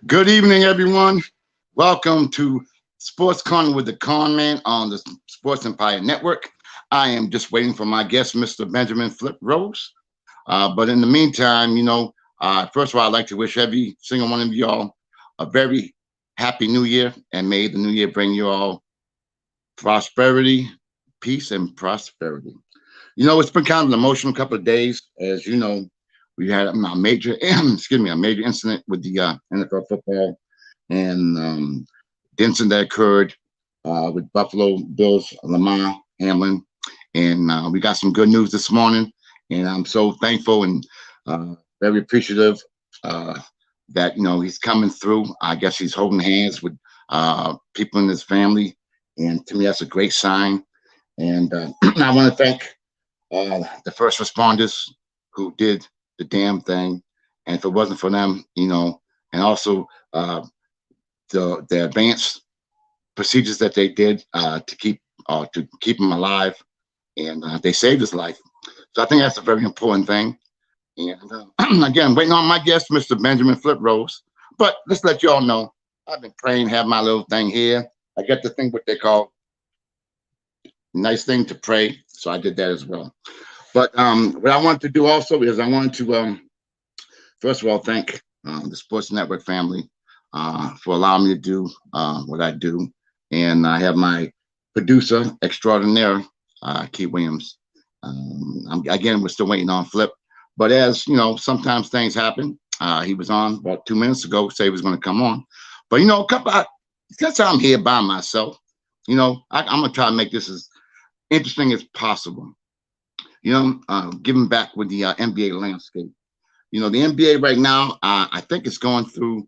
Good evening, everyone. Welcome to Sports Corner with the Conn Man on the Sports Empire Network. I am just waiting for my guest, Mr. Benjamin Flip Rose. But in the meantime, first of all, I'd like to wish every single one of y'all a very happy new year, and may the new year bring you all prosperity, peace, and prosperity. It's been kind of an emotional couple of days. As you know, we had a major, a major incident with the NFL football, and the incident that occurred with Buffalo Bills Lamar Hamlin. And we got some good news this morning, and I'm so thankful and very appreciative that he's coming through. I guess he's holding hands with people in his family, and to me that's a great sign. And I want to thank the first responders who did the damn thing, and if it wasn't for them, and also the advanced procedures that they did to keep him alive, and they saved his life. So I think that's a very important thing. And again, waiting on my guest, Mr. Benjamin Flip Rose. But let's let you all know, I've been praying, have my little thing here. I get the thing what they call nice thing to pray, so I did that as well. But what I wanted to do also is I wanted to first of all thank the Sports Network family for allowing me to do what I do. And I have my producer extraordinaire, Keith Williams. Again, we're still waiting on Flip. But as you know, sometimes things happen. He was on about 2 minutes ago, say he was going to come on. But since I'm here by myself, I'm going to try to make this as interesting as possible. Giving back with the NBA landscape. The NBA right now, I think it's going through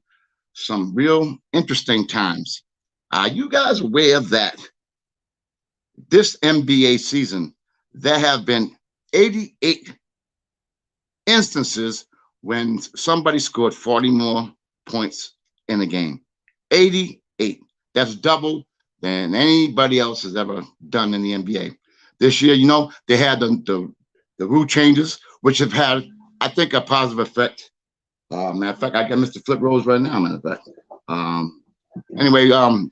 some real interesting times. Are you guys aware that this NBA season, there have been 88 instances when somebody scored 40 more points in a game? 88. That's double than anybody else has ever done in the NBA. This year, they had the rule changes, which have had, I think, a positive effect. Matter of fact, I got Mr. Flip Rose right now, matter of fact. Anyway, it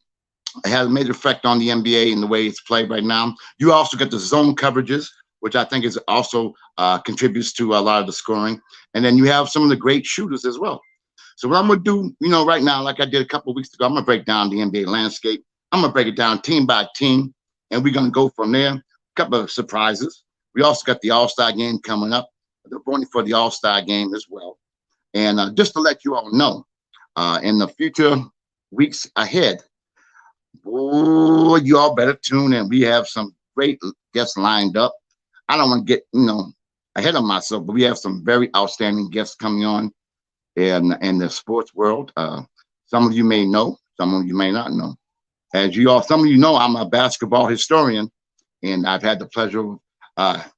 has a major effect on the NBA and the way it's played right now. You also get the zone coverages, which I think is also contributes to a lot of the scoring. And then you have some of the great shooters as well. So what I'm going to do, right now, like I did a couple of weeks ago, I'm going to break down the NBA landscape. I'm going to break it down team by team, and we're going to go from there. A couple of surprises. We also got the All-Star game coming up. They're voting for the All-Star game as well. And just to let you all know, in the future weeks ahead, you all better tune in. We have some great guests lined up. I don't want to get, ahead of myself, but we have some very outstanding guests coming on in the sports world. Some of you may know, some of you may not know. Some of you know, I'm a basketball historian, and I've had the pleasure of,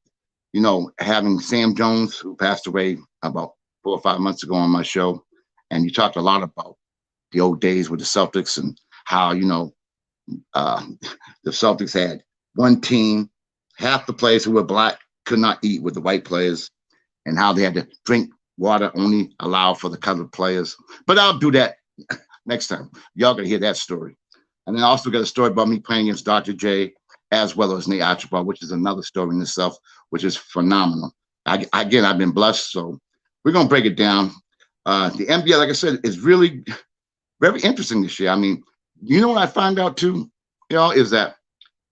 having Sam Jones, who passed away about 4 or 5 months ago, on my show. And you talked a lot about the old days with the Celtics and how, the Celtics had one team, half the players who were black could not eat with the white players, and how they had to drink water only allowed for the colored players. But I'll do that next time. Y'all gonna hear that story. And then I also got a story about me playing against Dr. J, as well as Nate Archibald, which is another story in itself, which is phenomenal. I've been blessed, so we're going to break it down. The NBA, like I said, is really very interesting this year. I mean, what I find out too, is that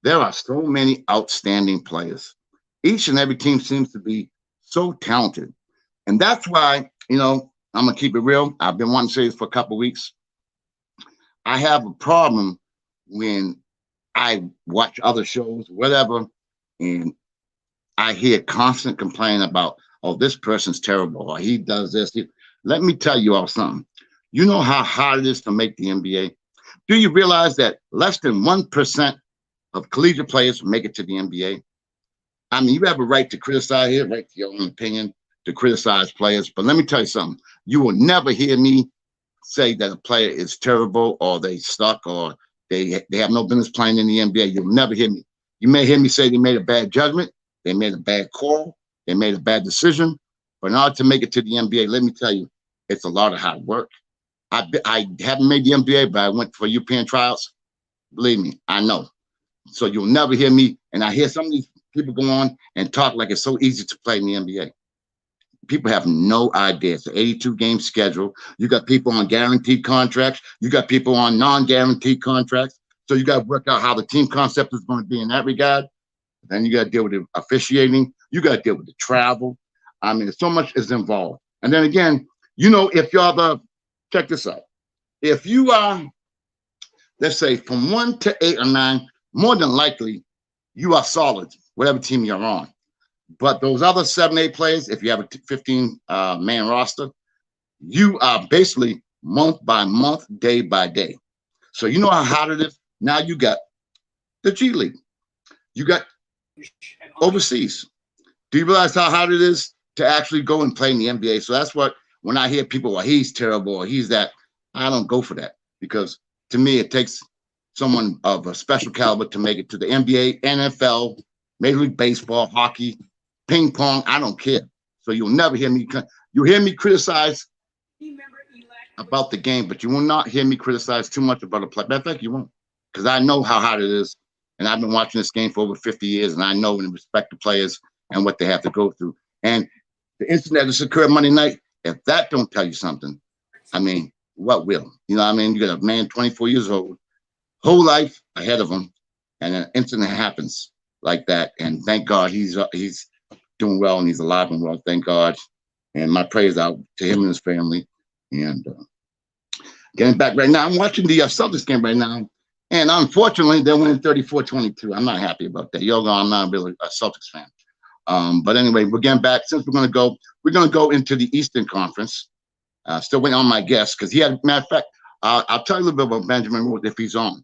there are so many outstanding players. Each and every team seems to be so talented. And that's why, I'm going to keep it real. I've been wanting to say this for a couple of weeks. I have a problem when I watch other shows, whatever, and I hear constant complaining about, oh, this person's terrible, or he does this. Let me tell you all something. You know how hard it is to make the NBA? Do you realize that less than 1% of collegiate players make it to the NBA? I mean, you have a right to criticize here, right to your own opinion, to criticize players. But let me tell you something. You will never hear me say that a player is terrible, or they suck, or they have no business playing in the NBA. You'll never hear me. You may hear me say they made a bad judgment, they made a bad call, they made a bad decision. But in order to make it to the NBA, let me tell you, it's a lot of hard work. I haven't made the NBA, but I went for European tryouts. Believe me, I know. So you'll never hear me. And I hear some of these people go on and talk like it's so easy to play in the NBA. People have no idea. It's an 82 game schedule. You got people on guaranteed contracts. You got people on non-guaranteed contracts. So you got to work out how the team concept is going to be in that regard. Then you got to deal with the officiating. You got to deal with the travel. I mean, so much is involved. And then again, if you're check this out. If you are, let's say from 1 to 8 or 9, more than likely you are solid, whatever team you're on. But those other 7, 8 players, if you have a 15 man roster, you are basically month by month, day by day. So you know how hard it is. Now you got the G League. You got overseas. Do you realize how hard it is to actually go and play in the NBA? So that's what, when I hear people, well, he's terrible or he's that, I don't go for that, because to me, it takes someone of a special caliber to make it to the NBA, NFL, Major League Baseball, hockey, ping pong. I don't care. So you'll never hear me. You'll hear me criticize about the game, but you will not hear me criticize too much about a play. Matter of fact, you won't, because I know how hard it is. And I've been watching this game for over 50 years, and I know and respect the players and what they have to go through. And the incident that just occurred Monday night, if that don't tell you something, I mean, what will? You know what I mean? You got a man 24 years old, whole life ahead of him, and an incident happens like that. And thank God he's doing well and he's alive and well. Thank God. And my prayers out to him and his family. And getting back right now, I'm watching the Celtics game right now. And unfortunately, they're winning 34-22. I'm not happy about that. Y'all know I'm not really a Celtics fan. But anyway, we're getting back. Since we're going to go into the Eastern Conference. Still waiting on my guest, because he had, matter of fact, I'll tell you a little bit about Benjamin Rose if he's on.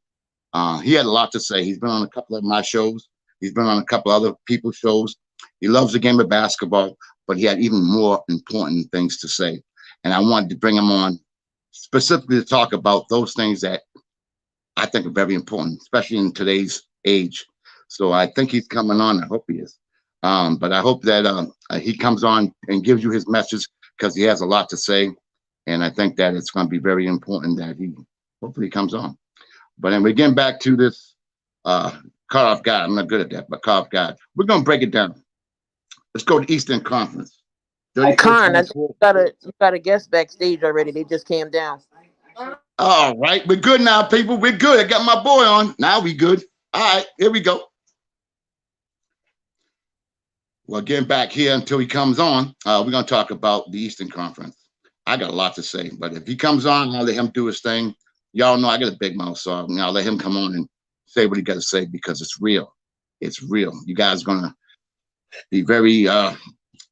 He had a lot to say. He's been on a couple of my shows. He's been on a couple other people's shows. He loves the game of basketball, but he had even more important things to say. And I wanted to bring him on specifically to talk about those things that I think are very important, especially in today's age. So I think he's coming on. I hope he is. But I hope that he comes on and gives you his message, because he has a lot to say. And I think that it's going to be very important that he hopefully comes on. But then we're getting back to this caught off guard. I'm not good at that, but caught off guard. We're going to break it down. Let's go to Eastern Conference. Con, I got a guest backstage already. They just came down. All right, we're good now, people. We're good. I got my boy on. Now we good. All right, here we go. Well, getting back here until he comes on, we're going to talk about the Eastern Conference. I got a lot to say, but if he comes on, I'll let him do his thing. Y'all know I got a big mouth, so I'll let him come on and say what he got to say, because it's real. It's real. You guys are going to be very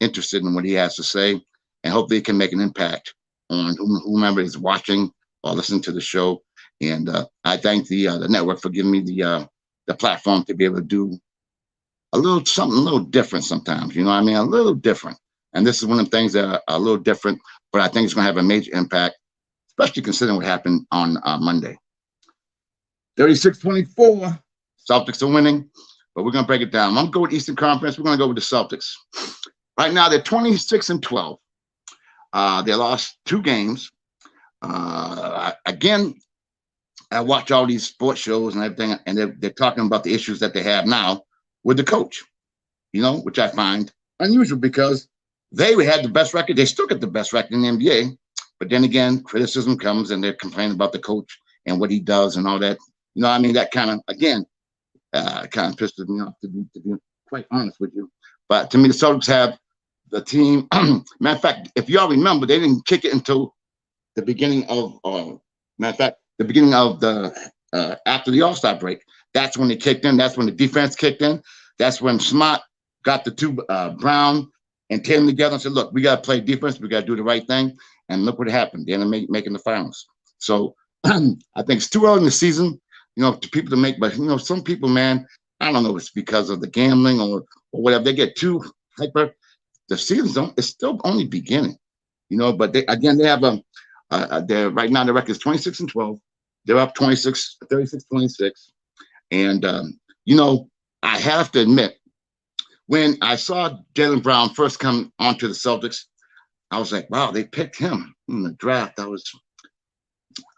interested in what he has to say, and hopefully it can make an impact on whomever is watching or listening to the show. And I thank the network for giving me the platform to be able to do something a little different sometimes. You know what I mean? A little different. And this is one of the things that are a little different, but I think it's going to have a major impact, especially considering what happened on Monday. 36-24, Celtics are winning, but we're going to break it down. I'm going to go with Eastern Conference. We're going to go with the Celtics. Right now, they're 26-12. They lost 2 games. Again, I watch all these sports shows and everything, and they're talking about the issues that they have now with the coach, which I find unusual, because they had the best record. They still got the best record in the NBA. But then again, criticism comes and they're complaining about the coach and what he does and all that. You know what I mean? That kind of, again, kind of pisses me off, to be quite honest with you. But to me, the Celtics have the team. Matter of fact, if y'all remember, they didn't kick it until the beginning of, the beginning of the, after the All-Star break. That's when they kicked in. That's when the defense kicked in. That's when Smart got the 2, Brown and Tatum together and said, look, we got to play defense. We got to do the right thing. And look what happened. They ended up making the finals. So I think it's too early in the season, to people to make, but, some people, man, I don't know if it's because of the gambling or whatever. They get too hyper. The season it's still only beginning, but they have they're right now, the record is 26-12. They're up 36-26. And, I have to admit, when I saw Jaylen Brown first come onto the Celtics, I was like, wow, they picked him in the draft.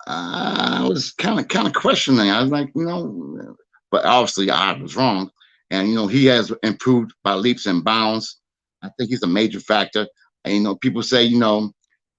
I was kind of questioning. I was like, but obviously I was wrong. And he has improved by leaps and bounds. I think he's a major factor. And people say,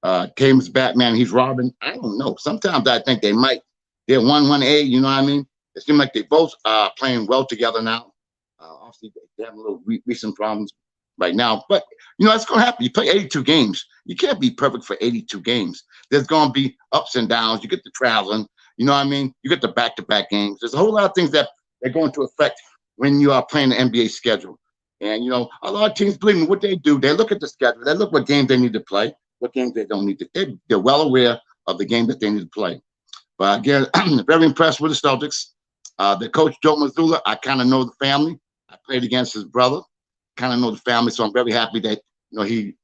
Tatum's Batman, he's Robin. I don't know. Sometimes I think they're 1-1A. You know what I mean? It seems like they both are playing well together now. Obviously, they have a little recent problems right now, but it's going to happen. You play 82 games. You can't be perfect for 82 games. There's going to be ups and downs. You get the traveling. You know what I mean? You get the back-to-back games. There's a whole lot of things that they're going to affect when you are playing the NBA schedule. And a lot of teams, believe me, what they do, they look at the schedule. They look what games they need to play, what games they don't need to. They're well aware of the game that they need to play. But again, I'm very impressed with the Celtics. The coach, Joe Mazzulla, I kind of know the family. I played against his brother, kind of know the family. So I'm very happy that he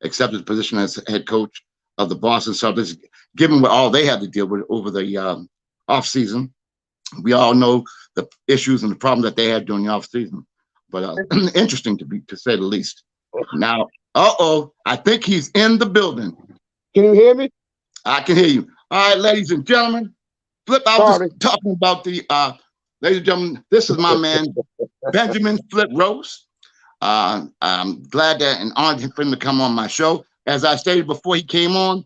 accepted the position as head coach of the Boston Celtics, given what all they had to deal with over the offseason. We all know the issues and the problem that they had during the offseason. But interesting to say the least. Now, I think he's in the building. Can you hear me? I can hear you. All right, ladies and gentlemen. Flip, I was just talking about ladies and gentlemen, this is my man, Benjamin Flip Rose. I'm glad that and honored for him to come on my show. As I stated before he came on,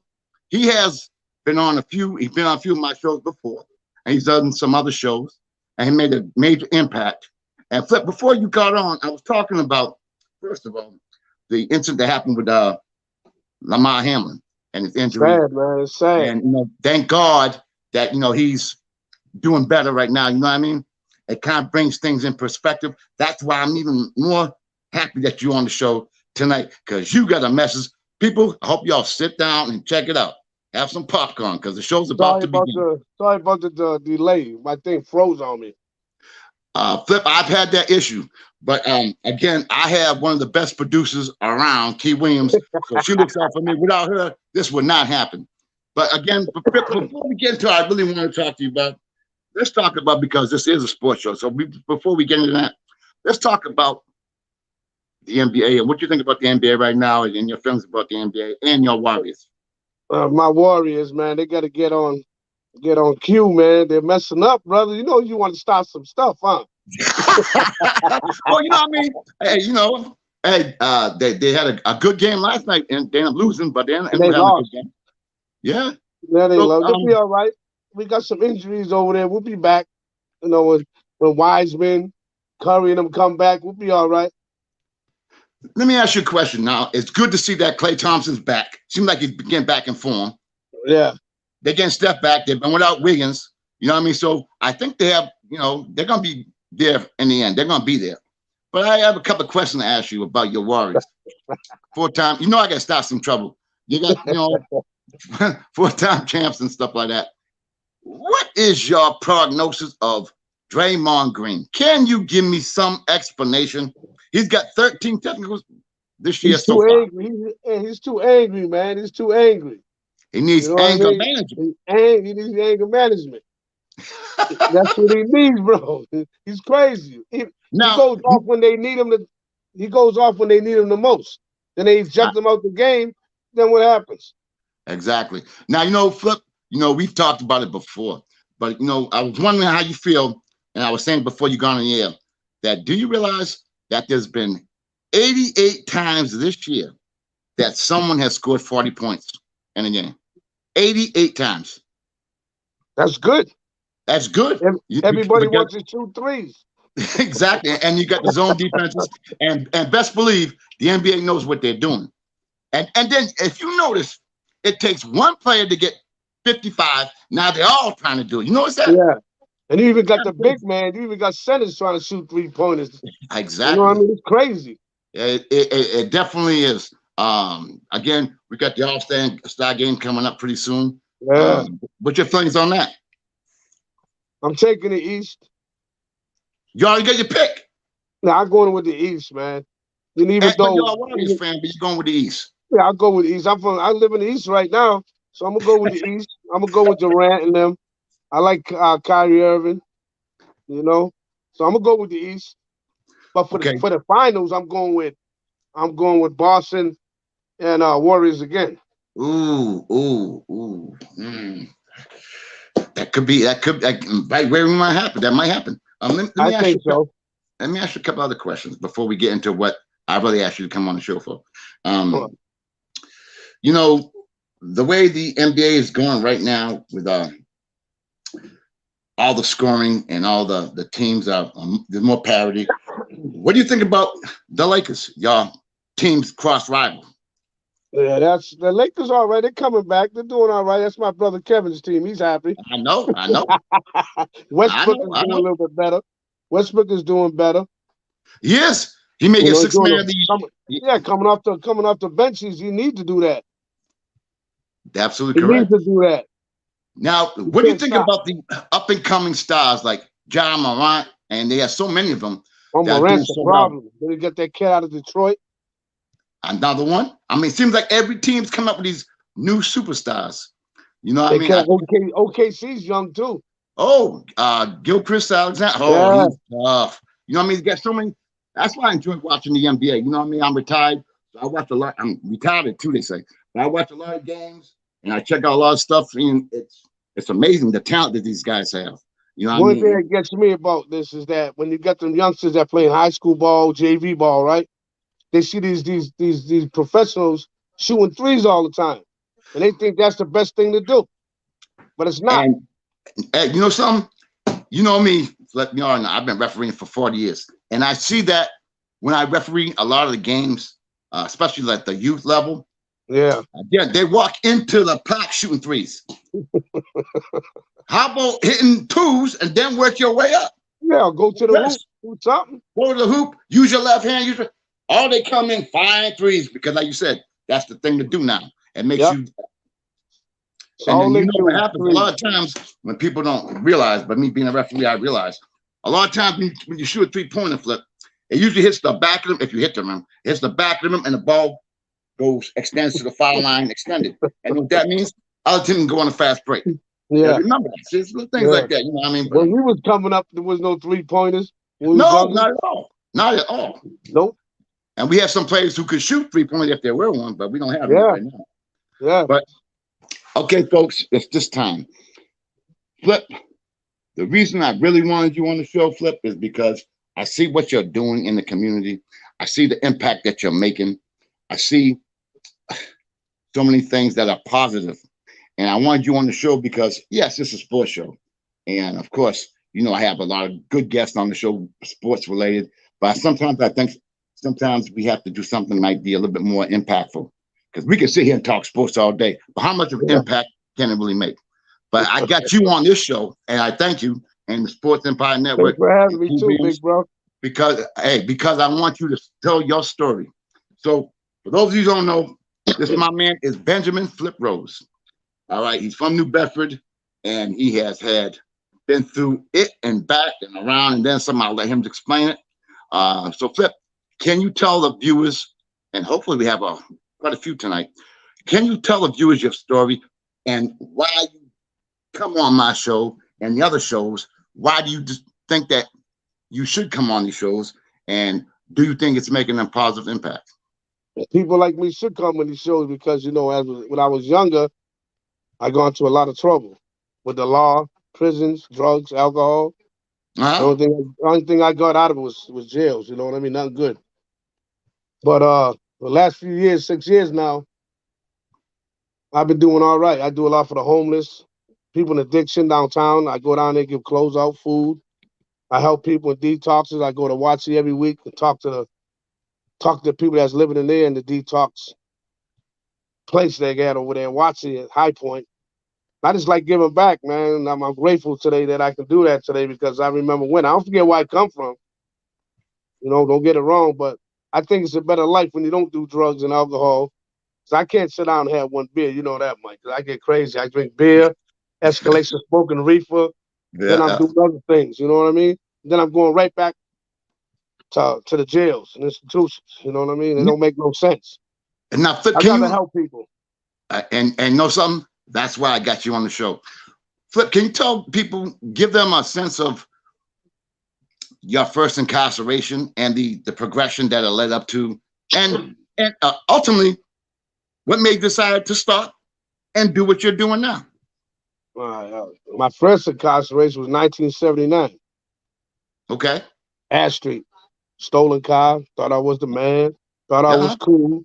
he has been on he's been on a few of my shows before, and he's done some other shows, and he made a major impact. And Flip, before you got on, I was talking about, first of all, the incident that happened with Lamar Hamlin and his injury. Sad, man. It's sad. And thank God that he's doing better right now. You know what I mean? It kind of brings things in perspective. That's why I'm even more happy that you're on the show tonight, because you got a message. People, I hope y'all sit down and check it out. Have some popcorn, because the show's about to begin. Sorry about the delay. My thing froze on me. Flip, I've had that issue. But again, I have one of the best producers around, Key Williams. So she looks out for me. Without her, this would not happen. But again, before we get into it, I really want to talk to you about, let's talk about, because this is a sports show. So before we get into that, let's talk about the NBA and what you think about the NBA right now and your feelings about the NBA and your Warriors. My Warriors, man, they got to get on cue, man. They're messing up, brother. You want to start some stuff, huh? Well, you know what I mean? Hey, they had a good game last night, and they ended up losing, but they ended up having a good game. Yeah. Yeah, they lost. They'll be all right. We got some injuries over there. We'll be back. When Wiseman, Curry, and them come back, we'll be all right. Let me ask you a question now. It's good to see that Klay Thompson's back. Seems like he's getting back in form. Yeah. They're getting Steph back. They've been without Wiggins. You know what I mean? So I think they have, they're going to be there in the end. They're going to be there. But I have a couple of questions to ask you about your Warriors. 4-time, I got to start some trouble. You got, 4-time champs and stuff like that. What is your prognosis of Draymond Green? Can you give me some explanation? He's got 13 technicals this year so far. He's too angry, man. He's too angry. He needs anger management. He needs anger management. That's what he needs, bro. He's crazy. He goes off when they need him. He goes off when they need him the most. Then they eject him out the game. Then what happens? Exactly. Now, Flip, we've talked about it before, but, I was wondering how you feel, and I was saying before you got on the air, that do you realize that there's been 88 times this year that someone has scored 40 points in a game? 88 times. That's good. That's good. Everybody wants to shoot threes. Exactly. And you got the zone defenses, and best believe the NBA knows what they're doing. And then if you notice, it takes one player to get 55. Now they're all trying to do it. You notice that? Yeah. And you even got the big man. You even got centers trying to shoot 3-pointers. Exactly. You know what I mean? It's crazy. It definitely is. Again, we got the All-Star game coming up pretty soon. Yeah. What's your feelings on that? I'm taking the East. You already got your pick. Nah, I'm going with the East, man. You're a Warriors fan, but you're going with the East. Yeah, I'll go with the East. I live in the East right now, so I'm gonna go with the East. I'm gonna go with Durant and them. I like Kyrie Irving, so I'm gonna go with the East. But for the finals, I'm going with Boston and Warriors again. Ooh. That could be right where we might happen. That might happen. Let me I ask you. think so. Let me ask you a couple other questions before we get into what I really asked you to come on the show for. Huh. You know, the way the NBA is going right now with all the scoring and all the teams are there's more parity. What do you think about the Lakers? Y'all teams cross rival. Yeah, that's the Lakers. All right, they're coming back. They're doing all right. That's my brother Kevin's team. He's happy. I know, Westbrook is I doing a know. little bit better. Westbrook is doing better. Yes, he made You a know, he's 6 doing man of the year. yeah, coming off the benches. You need to do that. Absolutely You need correct. to do that. Now, You what do you can't think stop. about the up and coming stars like John Morant? And they have so many of them Oh, that are doing Morant's the so well. problem. Then you get that kid out of Detroit. Another one. I mean, it seems like every team's coming up with these new superstars. You know what I They mean? kid OKC's young too. Gilchrist Alexander. Oh, Yeah. he's tough. You know what I mean? He's got so many. That's why I enjoy watching the NBA. You know what I mean? I'm retired, so I watch a lot. I'm retired too, they say. But I watch a lot of games and I check out a lot of stuff. And it's amazing the talent that these guys have. You know what I One thing mean? that gets me about this is that when you get them youngsters that play high school ball, JV ball, right? They see these professionals shooting threes all the time, and they think that's the best thing to do, but it's not. And hey, you know something? You know me, let me know. I've been refereeing for 40 years. And I see that when I referee a lot of the games, especially like the youth level, Yeah, they walk into the pack shooting threes. How about hitting twos and then work your way up? yeah. Go to the hoop, Yes. do something. Go to the hoop, use your left hand, all they come in fine threes because, like you said, that's the thing to do now. It makes Yep. you. It's And all then they you know what do. happens a Three. lot of times when people don't realize, but me being a referee, I realize a lot of times when you shoot a 3-pointer flip, it usually hits the back of them. If you hit them, it hits the back of them, and the ball extends to the foul line, extended. And what that means, other team can go on a fast break. Yeah, Remember that. See, it's little things yeah. like that. You know what I mean? But When we was coming up, there was no 3-pointers. When we was no, younger, not at all. Not at all. nope. And we have some players who could shoot 3-pointers if there were one, but we don't have them Yeah, right now. yeah. But okay, folks, it's this time. Flip. The reason I really wanted you on the show, Flip, is because I see what you're doing in the community. I see the impact that you're making. I see so many things that are positive. And I wanted you on the show because, yes, it's a sports show. And of course, you know, I have a lot of good guests on the show, sports related. But sometimes I think sometimes we have to do something that might be a little bit more impactful because we can sit here and talk sports all day. But how much of an Yeah. impact can it really make? But I got you on this show, and I thank you and the Sports Empire Network Thanks for having me too, big bro. because I want you to tell your story. So for those of you who don't know, this my man is Benjamin Flip Rose. All right, he's from New Bedford, and he has been through it and back and around, and then some. I'll let him explain it. So Flip, can you tell the viewers, and hopefully we have quite a few tonight. Can you tell the viewers your story and why you come on my show and the other shows? Why do you just think that you should come on these shows? And do you think it's making a positive impact? People like me should come on these shows because, you know, when I was younger, I got into a lot of trouble with the law, prisons, drugs, alcohol. Uh-huh. The only thing I got out of it was jails. You know what I mean? Nothing good. But the last few years, 6 years now, I've been doing all right. I do a lot for the homeless, people in addiction downtown. I go down there, give clothes out, food. I help people in detoxes. I go to Watsi every week and talk to the people that's living in there in the detox place they got over there in Watsi at High Point. I just like giving back, man. And I'm grateful today that I can do that today because I remember when. I don't forget where I come from. You know, don't get it wrong, but I think it's a better life when you don't do drugs and alcohol. So I can't sit down and have one beer. You know that, Mike. 'Cause I get crazy. I drink beer, escalation, smoking reefer. Then I'm Yeah. doing other things. You know what I mean? Then I'm going right back to the jails and institutions. You know what I mean? It don't make no sense. And now, Flip, I'd can rather you help people. and know something? That's why I got you on the show. Flip, can you tell people, give them a sense of your first incarceration and the progression that it led up to, and ultimately what made you decide to start and do what you're doing now? My first incarceration was 1979. Okay. Ash Street. Stolen car. Thought I was the man. Thought I was Uh-huh. cool.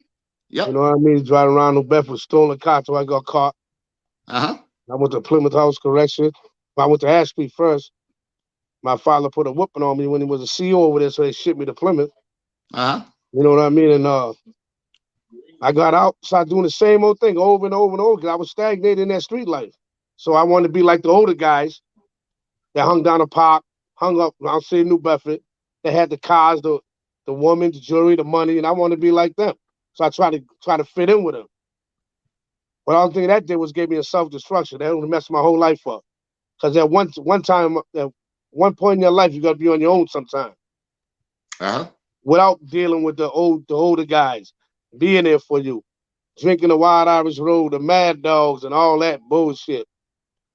You Yep. know what I mean? Driving around New Bedford, stolen car till I got caught. Uh-huh. I went to Plymouth House Correction. I went to Ash Street first. My father put a whooping on me when he was a CO over there, so they shipped me to Plymouth. Uh-huh. You know what I mean? And I got out, started doing the same old thing over and over and over because I was stagnated in that street life. So I wanted to be like the older guys that hung down the park, hung up around City New Bedford. They had the cars, the woman, the jewelry, the money, and I wanted to be like them. So I tried to fit in with them. But all thing that did was give me a self destruction. That would mess my whole life up. Because at one time, at one point in your life, you got to be on your own sometime Uh-huh. without dealing with the older guys being there for you, drinking the Wild Irish Road, the Mad Dogs, and all that bullshit.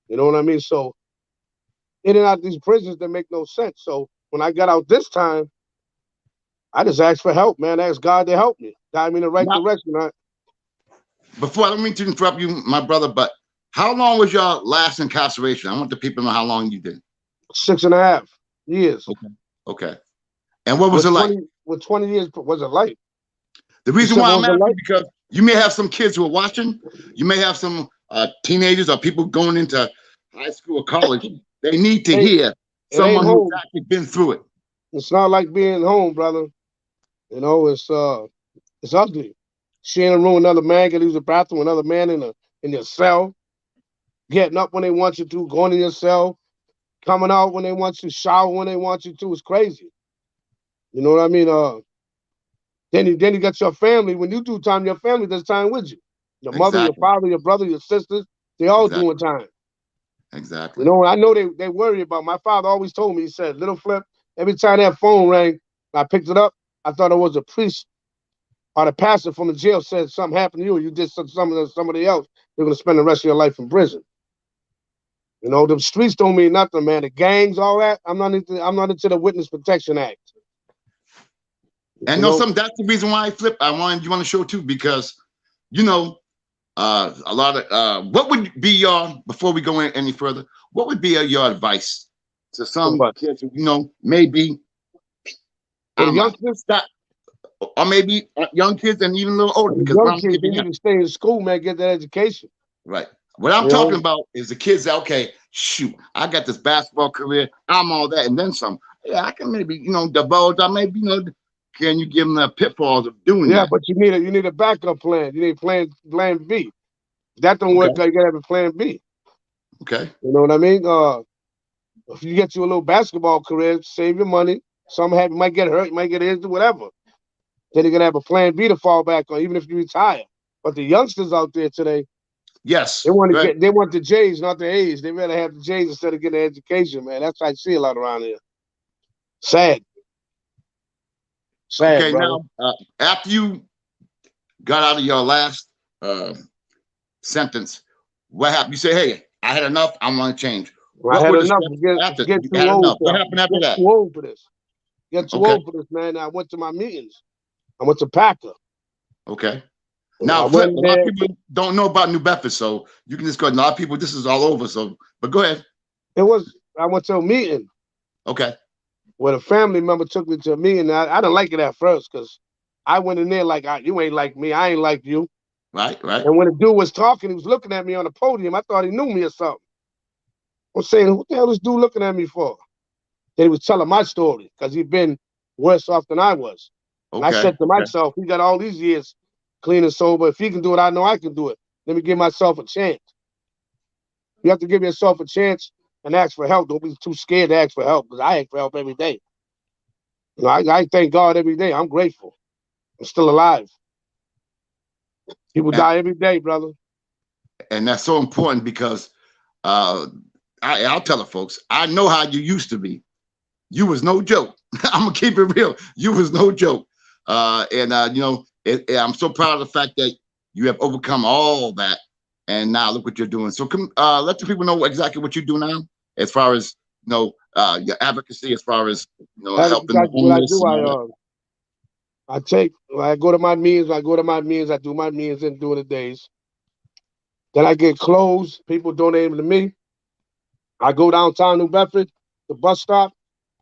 You know what I mean? So in and out of these prisons that make no sense. So when I got out this time, I just asked for help, man. I asked God to help me, guide me in the right Now, direction. before I don't mean to interrupt you, my brother, but how long was your last incarceration? I want the people to know how long you did. 6.5 years. Okay. Okay. And what was With it like? 20 years was it like? The You reason said why what I'm was it asking like? because you may have some kids who are watching. You may have some teenagers or people going into high school or college. They need to Ain't hear it ain't someone who's home. actually been through it. It's not like being home, brother. You know, it's ugly. Sharing a room with another man, can use the bathroom with another man in your cell, getting up when they want you to, going in your cell, coming out when they want you, shower when they want you to. It's crazy. You know what I mean? Then you got your family. When you do time, your family does time with you. Your mother, your Exactly. father, your brother, your sisters, they all doing Exactly. time. You Exactly. know, I know they worry about. My father always told me, he said, "Little Flip, every time that phone rang, I picked it up. I thought it was a priest or the pastor from the jail said something happened to you, or you did somebody else. You're gonna spend the rest of your life in prison." You know, the streets don't mean nothing, man. The gangs, all that. I'm not into the Witness Protection Act. And You know know, something, that's the reason why I flip. I wanted you on the show too, because you know, a lot of what would be your before we go in any further, what would be your advice to some but kids who, maybe for the I'm not youngsters, stop or maybe young kids and even a little older the because what young I'm kids, they giving need you to stay in school, man, get that education. right. What I'm You talking know, about is the kids that okay, shoot, I got this basketball career, I'm all that, and then some. Yeah, I can maybe divulge. I maybe can you give them the pitfalls of doing yeah, that? but you need a backup plan. You need plan B. If that don't Okay, work, you gotta have a plan B. okay, You know what I mean? If you get you a little basketball career, save your money. You might get hurt, you might get injured, whatever. Then you're gonna have a plan B to fall back on, even if you retire. But the youngsters out there today, they yes, want to good. get, they want the J's, not the A's. They rather have the J's instead of getting an education, man. That's what I see a lot around here. Sad, sad, Okay, brother. now after you got out of your last uh, sentence, what happened? You say, "Hey, I had enough. I want to change." I What had were the enough. steps It's after getting you too had old enough? for What happened it's after getting that? too old for this. Getting too Okay, old for this, man. I went to my meetings. I went to Packer. okay. I Now, went Flip, a lot of there. people don't know about New Bedford, so you can just go. A lot of people, this is all over. So, but go ahead. I went to a meeting Okay, where a family member took me to a meeting. I didn't like it at first because I went in there like you ain't like me. I ain't like you. right, right. And when the dude was talking, he was looking at me on the podium. I thought he knew me or something. I'm saying, what the hell is this dude looking at me for? Then he was telling my story because he'd been worse off than I was. And I Okay, said to okay. myself, he got all these years clean and sober. If he can do it, I know I can do it. Let me give myself a chance. You have to give yourself a chance and ask for help. Don't be too scared to ask for help because I ask for help every day. I thank God every day. I'm grateful. I'm still alive. People And die every day, brother. that's so important because uh, I'll tell the folks. I know how you used to be. You was no joke. I'm gonna keep it real. You was no joke. And I'm so proud of the fact that you have overcome all that, and now look what you're doing. So come, let the people know exactly what you do now, as far as your advocacy, as far as helping the What I homeless do, and all that. I take when I go to my meetings. When I go to my meetings, I do my meetings and during the days. Then I get clothes. People donate them to me. I go downtown New Bedford, the bus stop.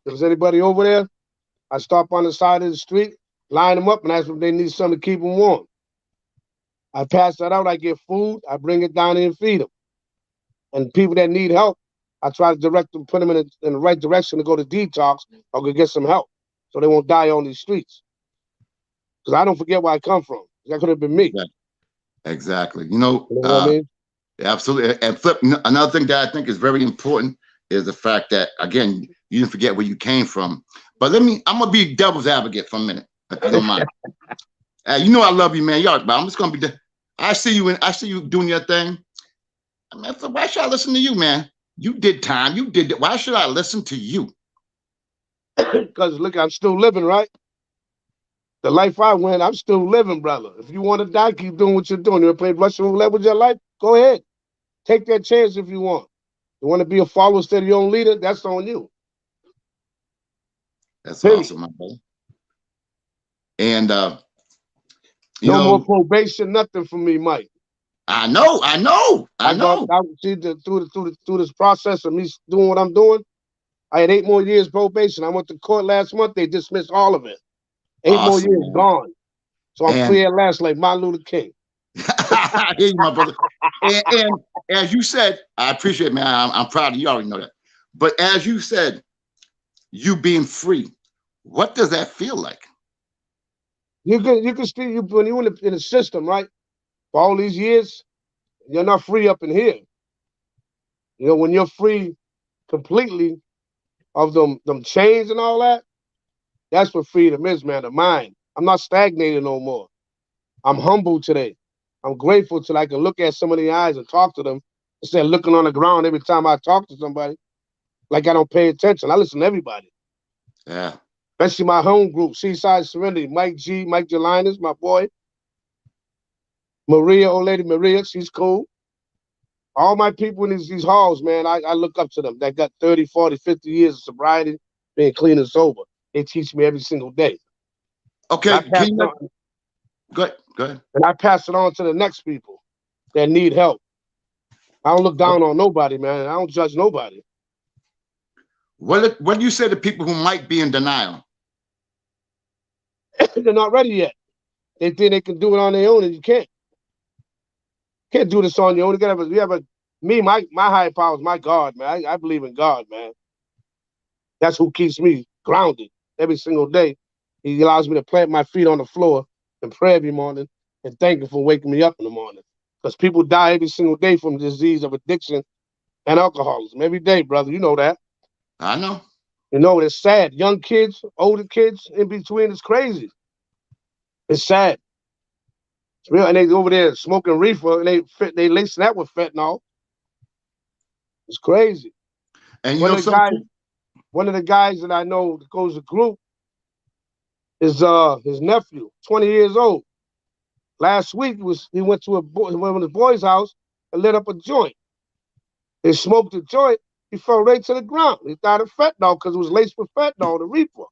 If there's anybody over there, I stop on the side of the street, line them up, and ask them if they need something to keep them warm. I pass that out. I get food. I bring it down there and feed them. And people that need help, I try to direct them, put them in the right direction to go to detox or go get some help so they won't die on these streets. Because I don't forget where I come from. That could have been me. Yeah, exactly. You know what I mean? Absolutely. And Flip, another thing that I think is very important is the fact that, again, you didn't forget where you came from. But I'm going to be devil's advocate for a minute, if you don't mind. You know I love you, man. But I'm just going to be, I see you doing your thing. I mean, why should I listen to you, man? You did time. You did it. Why should I listen to you? Because, look, I'm still living, right? The life I went, I'm still living, brother. If you want to die, keep doing what you're doing. You want to play Russian roulette with your life? Go ahead. Take that chance if you want. You want to be a follower instead of your own leader? That's on you. That's awesome, my brother. And, no more probation, nothing for me, Mike. I know. I see through this process of me doing what I'm doing. I had 8 more years probation. I went to court last month. They dismissed all of it. 8 more years, man. Gone. So I'm free at last, like Martin Luther King. I hear you, my brother. And as you said, I appreciate it, man. I'm proud of you. You already know that. But as you said, you being free, what does that feel like? You can still when you're in the system, right? For all these years, you're not free up in here. You know, when you're free completely of them chains and all that, that's what freedom is, man. The mind. I'm not stagnated no more. I'm humble today. I'm grateful till I can look at somebody in the eyes and talk to them instead of looking on the ground every time I talk to somebody like I don't pay attention. I listen to everybody. Yeah. Especially my home group, Seaside Serenity, Mike G, Mike Jelinas, my boy. Maria, old lady Maria, she's cool. All my people in these halls, man, I look up to them. That got 30, 40, 50 years of sobriety, being clean and sober. They teach me every single day. Okay, go ahead. And I pass it on to the next people that need help. I don't look down on nobody, man. I don't judge nobody. What do you say to people who might be in denial? They're not ready yet. They think they can do it on their own, and you can't. Can't do this on your own. My higher power is my God, man. I believe in God, man. That's who keeps me grounded every single day. He allows me to plant my feet on the floor and pray every morning and thank him for waking me up in the morning. Because people die every single day from disease of addiction and alcoholism. Every day, brother. You know that. I know. You know, it's sad. Young kids, older kids, in between, it's crazy. It's sad. It's real. And they over there smoking reefer, and they lacing that with fentanyl. It's crazy. And one of the guys that I know that goes to group is his nephew, 20 years old. Last week he went to one of the boys' house and lit up a joint. They smoked the joint. He fell right to the ground. He died of fentanyl because it was laced with fentanyl, the reefer.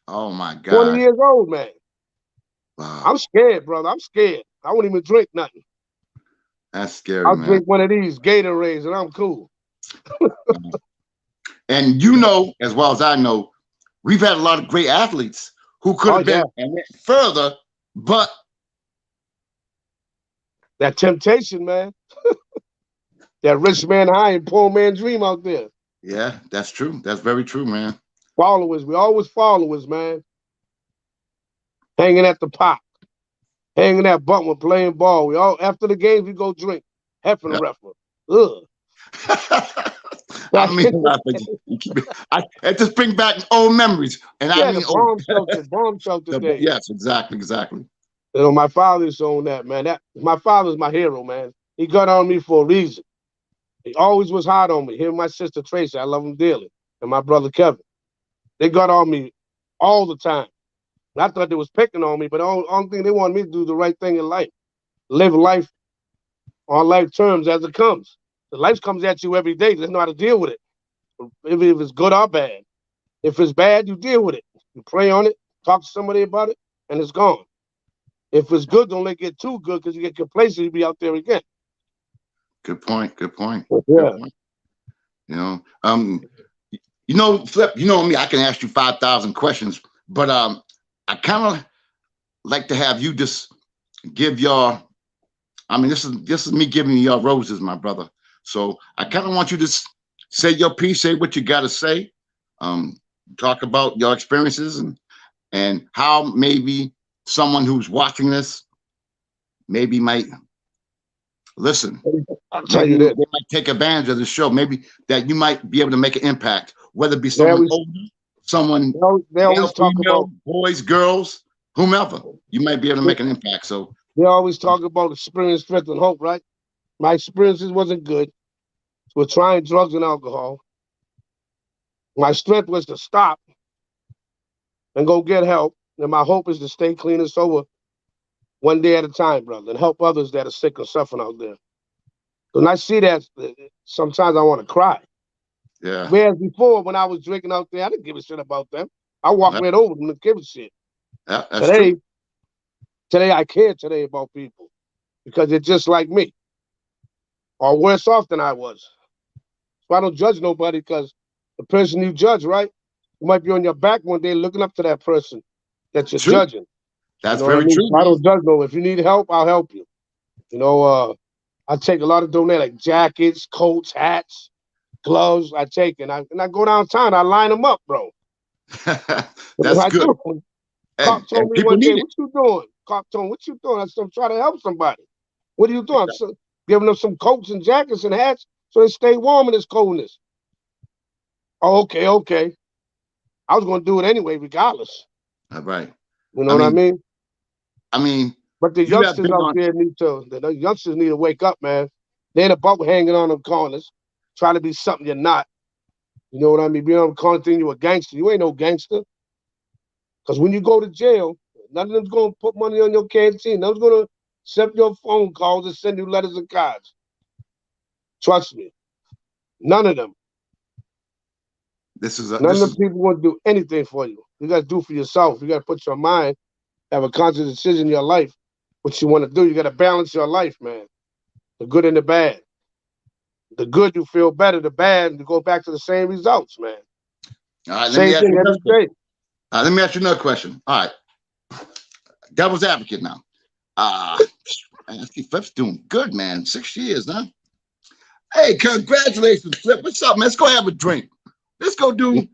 Oh my God. 20 years old, man. Wow. I'm scared, brother. I'm scared. I won't even drink nothing. That's scary, I'll man. drink one of these Gatorades and I'm cool. And you know, as well as I know, we've had a lot of great athletes who could have been and went further, but that temptation, man. That rich man high and poor man dream out there. Yeah, that's true. That's very true, man. Followers. We always followers, man. Hanging at the park. Hanging at Butler playing ball. We all after the games we go drink. Heffing wrestler. Ugh. I mean, it just brings back old memories. And I mean, bomb shelter day. Yes, exactly. You know, my father's on that, man. My father's my hero, man. He got on me for a reason. He always was hard on me. Him and my sister Tracy, I love him dearly, and my brother Kevin. They got on me all the time. I thought they was picking on me, but the only thing they wanted me to do the right thing in life. Live life on life terms as it comes. The life comes at you every day. They know how to deal with it. If it's good or bad. If it's bad, you deal with it. You pray on it, talk to somebody about it, and it's gone. If it's good, don't let it get too good because you get complacent, you'll be out there again. Good point. Yeah. Good point. You know, Flip. You know me. I can ask you 5,000 questions, but I kind of like to have you just give your. I mean, this is me giving you your roses, my brother. So I kind of want you to say your piece, say what you got to say, um, talk about your experiences and how maybe someone who's watching this maybe might listen. I'll tell Maybe you this. they might take advantage of the show. Maybe that you might be able to make an impact, whether it be They someone always, older, someone they male, always talk female, about boys, girls, whomever. You might be able to make an impact. So they always talk about experience, strength, and hope, right? My experiences wasn't good. With trying drugs and alcohol. My strength was to stop and go get help. And my hope is to stay clean and sober one day at a time, brother, and help others that are sick and suffering out there. When I see that, sometimes I want to cry. yeah, Whereas before, when I was drinking out there, I didn't give a shit about them. I walked that, right over them and give a shit. that's Today, true. today I care today about people because they're just like me or worse off than I was. So I don't judge nobody because the person you judge, right? You might be on your back one day looking up to that person that you're True. judging. You That's know what I very mean? true, So I man. don't judge no. If you need help, I'll help you. You know, I take a lot of donate like jackets, coats, hats, gloves. I take and I go downtown. I line them up, bro. That's I good. do. Cop And told me people one day, need it. "What you doing?" Cop told me, "What you doing?" I said, "I'm trying to help somebody." What are you doing? Giving them some coats and jackets and hats so they stay warm in this coldness. Oh, okay, okay. I was gonna do it anyway, regardless. All right. You know I what I mean, mean? I mean, But the you have youngsters been out on. there need to. The youngsters need to wake up, man. They ain't about hanging on them corners, trying to be something you're not. You know what I mean? Being on the corner thinking you a gangster. You ain't no gangster. Because when you go to jail, none of them's gonna put money on your canteen. None's gonna accept your phone calls and send you letters and cards. Trust me. None of them. This is None this of is the people want to do anything for you. You gotta do for yourself. You gotta put your mind, have a conscious decision in your life, what you want to do. You gotta balance your life, man. The good and the bad. The good, you feel better. The bad, you go back to the same results, man. all right. Let me Same ask thing you every another question. day. Let me ask you another question. All right, devil's advocate now. Uh Man, Flip's doing good, man. 6 years, huh? Hey, congratulations, Flip. What's up, man? Let's go have a drink. Let's go do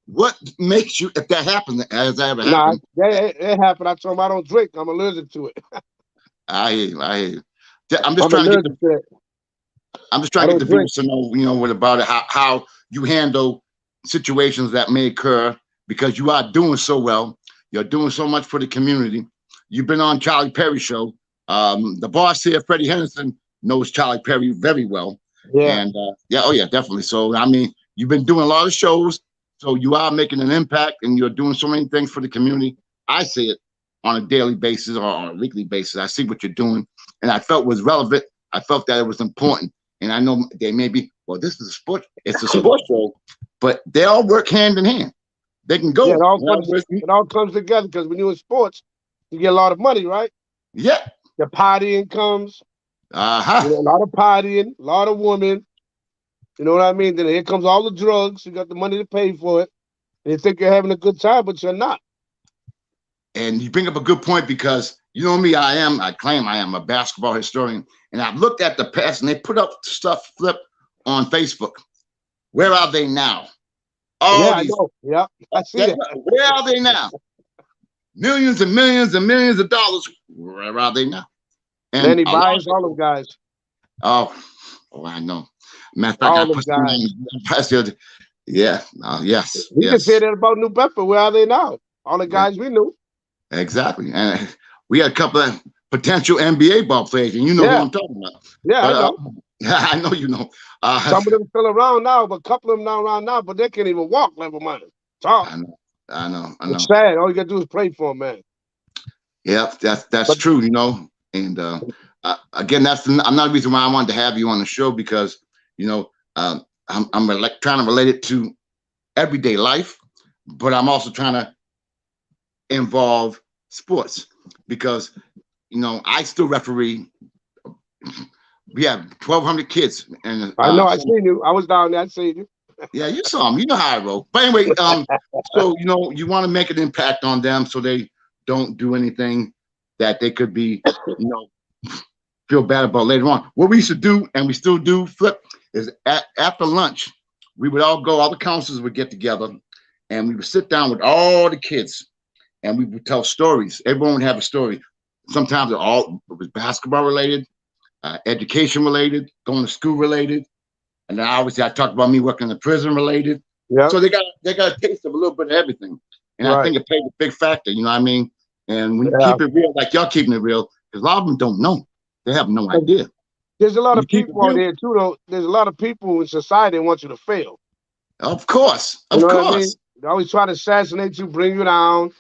what makes you, if that happens, as that ever Nah, happened. it happened. I told him I don't drink. I'm allergic to it. I hear you. I hear you. I'm just I'm trying to get the allergic to it. I'm just I trying to get don't the drink. viewers to know, what about it, how you handle situations that may occur because you are doing so well. You're doing so much for the community. You've been on Charlie Perry show. The boss here, Freddie Henderson, knows Charlie Perry very well. Yeah. And yeah, oh yeah, definitely. So I mean, you've been doing a lot of shows, so you are making an impact, and you're doing so many things for the community. I see it on a daily basis or on a weekly basis. I see what you're doing, and I felt was relevant. I felt that it was important. And I know they may be, well, this is a sport, it's a sports show, but they all work hand in hand. They can Yeah, go. it all comes together because when you're in sports, you get a lot of money, right? Yeah. The partying comes, Uh-huh. a lot of partying, a lot of women. You know what I mean? Then here comes all the drugs. You got the money to pay for it. And you think you're having a good time, but you're not. And you bring up a good point because you know me, I claim I am a basketball historian. And I've looked at the past and they put up stuff Flip on Facebook. Where are they now? Yeah, All I these, know. Yeah, I see that. where are they now? Millions and millions and millions of dollars. Where are they now? And Lenny a lot Bias, of all them guys. oh, I know. Matter of fact, I All them put some guys. on the past the other. Yeah, yes, We can say yes, that about New Bedford. Where are they now? All the yeah, guys we knew. exactly. And we had a couple of potential NBA ball players, and you know who Yeah, I'm talking about. yeah, I But know. I know you know. Some of them still around now, but a couple of them not around now, but they can't even walk, never mind. Talk. I know, I It's know. sad. All you gotta do is pray for them, man. Yeah, that's But true. And again, that's another reason why I wanted to have you on the show because you know I'm like trying to relate it to everyday life, but I'm also trying to involve sports because I still referee we have 1,200 kids, and I know. I seen you. I was down there. I seen you. yeah, you saw them. You know how I roll. But anyway, so you want to make an impact on them so they don't do anything that they could be, feel bad about later on. What we used to do, and we still do, Flip, is after lunch, we would all go. All the counselors would get together, and we would sit down with all the kids, and we would tell stories. Everyone would have a story. Sometimes it was basketball related, education related, going to school related. And then obviously I talked about me working in the prison related. Yeah. So they got a taste of a little bit of everything. And I think it played a big factor, you know what I mean? And when you keep it real, like y'all keeping it real, because a lot of them don't know. They have no idea. There's a lot of people out there too, though. There's a lot of people in society that want you to fail. Of course. You know what I mean? They always try to assassinate you, bring you down,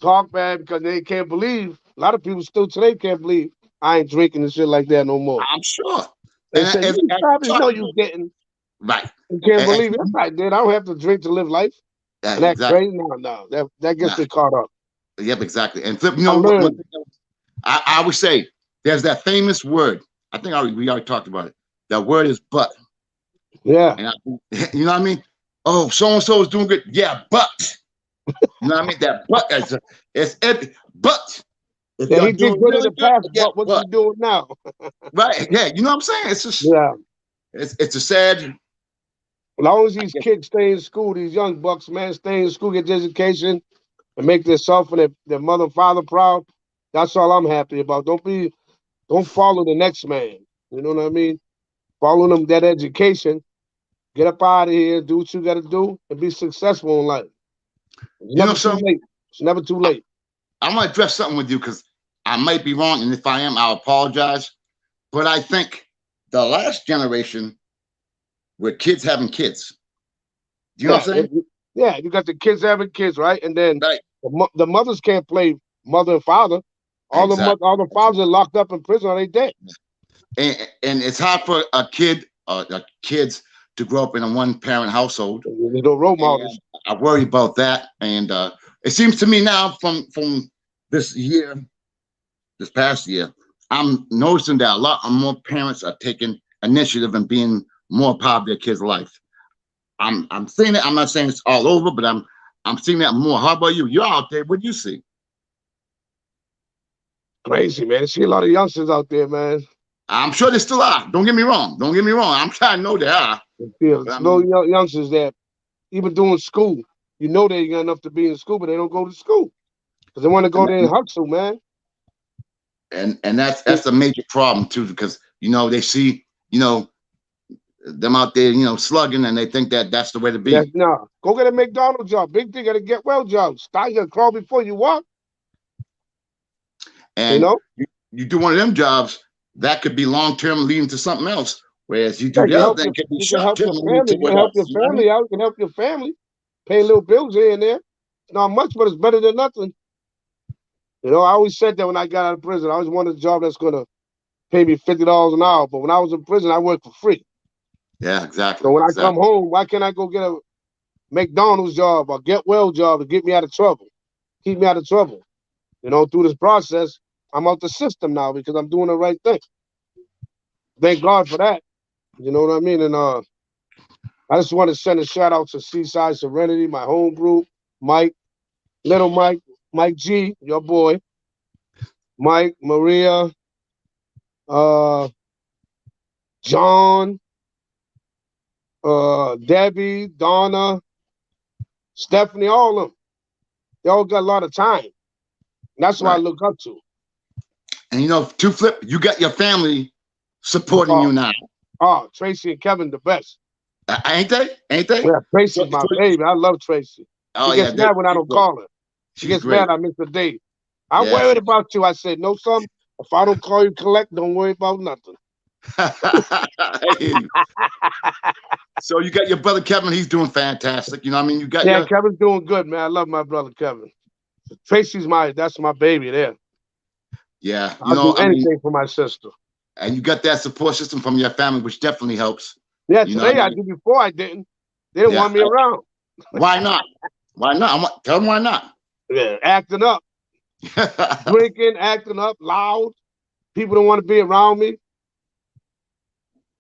talk bad because they can't believe. A lot of people still today can't believe I ain't drinking and shit like that no more. I'm sure. They say, you probably know you getting. Right. You can't believe it. That's right, dude. I don't have to drink to live life. Yeah, and that's crazy. No. That gets me caught up. Yep, exactly. And Flip, one thing I would say, there's that famous word. I think we already talked about it. That word is but. Yeah. And you know what I mean? Oh, so-and-so is doing good. Yeah, but. You know what I mean? That but it's but. If he did good in the past, but what's he doing now? Right. Yeah. You know what I'm saying? It's just it's a sad. As long as these kids stay in school, these young bucks, man, stay in school, get their education, and make themselves and their mother and father proud. That's all I'm happy about. Don't follow the next man. You know what I mean? Follow them that education. Get up out of here, do what you got to do, and be successful in life. It's never too late. It's never too late. I want to address something with you because I might be wrong, and if I am, I'll apologize. But I think the last generation were kids having kids. Do you know what I'm saying? Yeah, you got the kids having kids, right? And then the mothers can't play mother and father. All the fathers are locked up in prison or they dead. And it's hard for kids to grow up in a one-parent household. There's no role models. I worry about that. And it seems to me now from this past year, I'm noticing that a lot more parents are taking initiative and being more part of their kids' life. I'm seeing it. I'm not saying it's all over, but I'm seeing that more. How about you? You're out there. What do you see? Crazy, man. I see a lot of youngsters out there, man. I'm sure they still are. Don't get me wrong. I'm trying to know they are. No youngsters that even doing school. You know they got enough to be in school, but they don't go to school because they want to go there and hustle, man. And that's a major problem too, because they see them out there slugging, and they think that's the way to be. No, go get a McDonald's job. Big thing, got to get well job. Start your crawl before you walk. And you do one of them jobs that could be long term, leading to something else. Whereas you do the other thing, could be short term. You can help your family out. You can help your family pay little bills here and there. It's not much, but it's better than nothing. I always said that when I got out of prison, I always wanted a job that's going to pay me $50 an hour. But when I was in prison, I worked for free. Yeah, exactly. So when I come home, why can't I go get a McDonald's job or get well job to get me out of trouble, keep me out of trouble? Through this process, I'm out the system now because I'm doing the right thing. Thank God for that. You know what I mean? And I just want to send a shout out to Seaside Serenity, my home group, Mike, little Mike G, your boy, Mike, Maria, John, Debbie, Donna, Stephanie, all of them. They all got a lot of time. And that's what I look up to. And to Flip, you got your family supporting you now. Oh, Tracy and Kevin, the best. Ain't they? Yeah, Tracy's my baby. I love Tracy. She gets mad when I don't call her. She gets mad I miss a day. I'm worried about you. I said, no, son. If I don't call you collect, don't worry about nothing. So you got your brother Kevin. He's doing fantastic. You know what I mean? Kevin's doing good, man. I love my brother Kevin. Tracy's that's my baby there. Yeah. I'll do anything for my sister. And you got that support system from your family, which definitely helps. Yeah, today I did. Before I didn't. They didn't want me around. Why not? Why not? Tell them why not. Yeah, acting up. Drinking, acting up, loud. People don't want to be around me.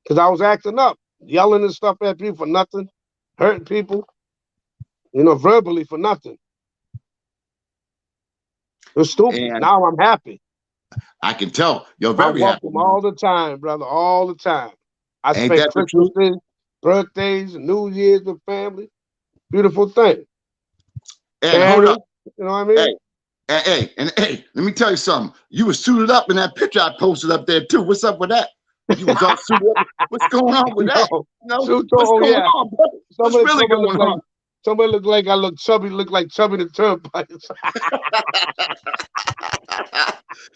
because I was acting up, yelling and stuff at people for nothing, hurting people, verbally for nothing. It was stupid. And Now I'm happy. I can tell you're I'm very happy, welcome man. all the time, brother, all the time. I Ain't spend that the truth? Christmases, birthdays, New Year's with family. Beautiful thing. And hold Tanner, up. you know what I mean? Hey, let me tell you something. You was suited up in that picture I posted up there too. What's up with that? You was all suited up. What's going on with that? Yo, You know, Suto, what's oh going yeah. on, brother? What's Somebody, really somebody look going like on? somebody look like I look like Chubby the Turnpike.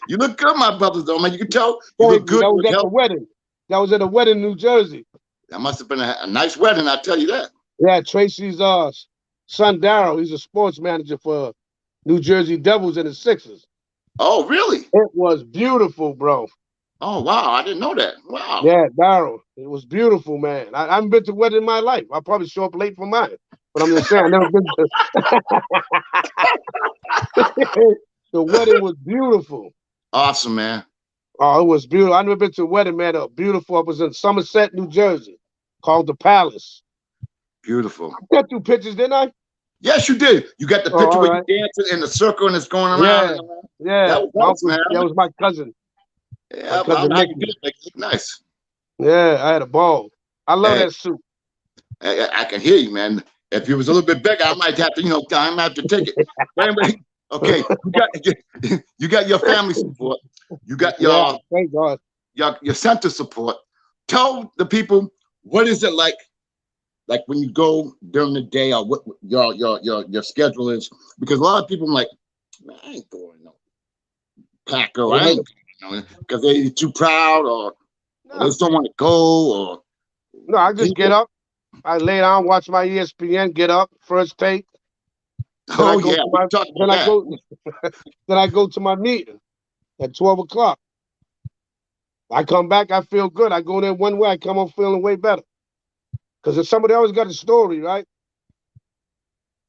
You look good, my brothers, though, man. You can tell you look Thank you. good. That You was look at the healthy. wedding. That was at a wedding in New Jersey. That must have been a nice wedding, I tell you that. Yeah, Tracy's son Darryl, he's a sports manager for New Jersey Devils and the Sixers. Oh, really? It was beautiful, bro. Oh, wow. I didn't know that. Wow. Yeah, Darryl. It was beautiful, man. I haven't been to a wedding in my life. I'll probably show up late for mine. But I'm just saying, I never been to the wedding was beautiful. Awesome, man. Oh, it was beautiful. I never been to a wedding, man. Beautiful. It was in Somerset, New Jersey, called the Palace. Beautiful. I got 2 pictures, didn't I? Yes, you did. You got the Oh, picture all where right. you dancing in the circle and it's going around Yeah, and around. yeah. That was My awesome, uncle, man. that was my cousin. My Yeah, but cousin how you Nicky. did make it look nice. Yeah, I had a ball. I love Hey, that suit. I can hear you, man. If it was a little bit bigger, I might have to, I might have to take it. But anyway, okay, you got your family support. You got Yeah, thank God. your center support. Tell the people what is it like when you go during the day or what your schedule is, because a lot of people are like, man, I ain't going no Packer, I Right. ain't going because they're too proud or they No, just don't want to go or no, I just get up. I lay down, watch my ESPN, get up, first take. Then I oh go yeah, to we my can talk then about I that. go then I go to my meeting at 12 o'clock. I come back, I feel good. I go there one way, I come up feeling way better. Because if somebody always got a story, right?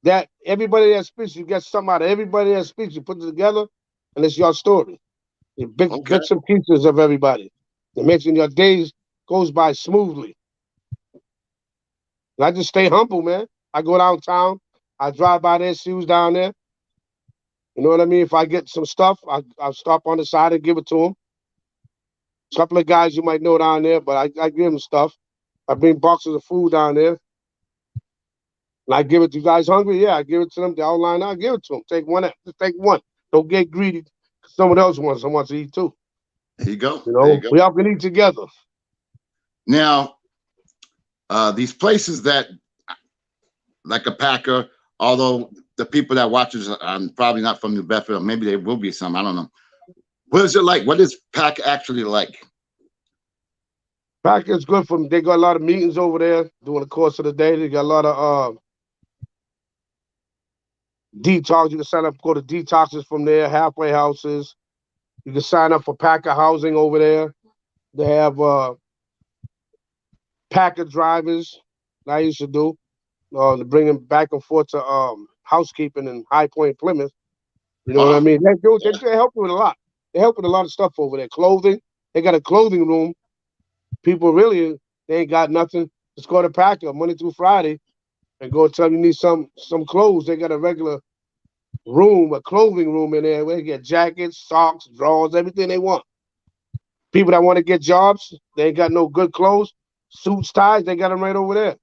That everybody that speaks, you get something out of everybody that speaks, you put it together, and it's your story. You Okay, bits and pieces of everybody. It makes your days goes by smoothly. And I just stay humble, man. I go downtown, I drive by there, see who's down there. You know what I mean? If I get some stuff, I'll stop on the side and give it to them. A couple of guys you might know down there, but I give them stuff. I bring boxes of food down there, and I give it to you guys hungry. Yeah, I give it to them. They all line up. I give it to them. Take one. Just take one. Don't get greedy. Someone else wants to eat too. there you go. You There you know, go. we all can eat together. Now, these places that like a Packer, although the people that watches probably not from New Bedford, or maybe they will be some. I don't know. What is it like? What is Pack actually like? Packers good for them. They got a lot of meetings over there during the course of the day. They got a lot of detox. You can sign up, go to detoxes from there, halfway houses. You can sign up for Packer housing over there. They have Packer drivers that I used to do to bring them back and forth to housekeeping in High Point, Plymouth. You know what I Oh, mean? yeah. They help you with a lot. They help with a lot of stuff over there. Clothing. They got a clothing room. People really, they ain't got nothing. Just go to Packer Monday through Friday and go tell them you need some clothes. They got a regular room, a clothing room in there where they get jackets, socks, drawers, everything they want. People that want to get jobs, they ain't got no good clothes, suits, ties, they got them right over there.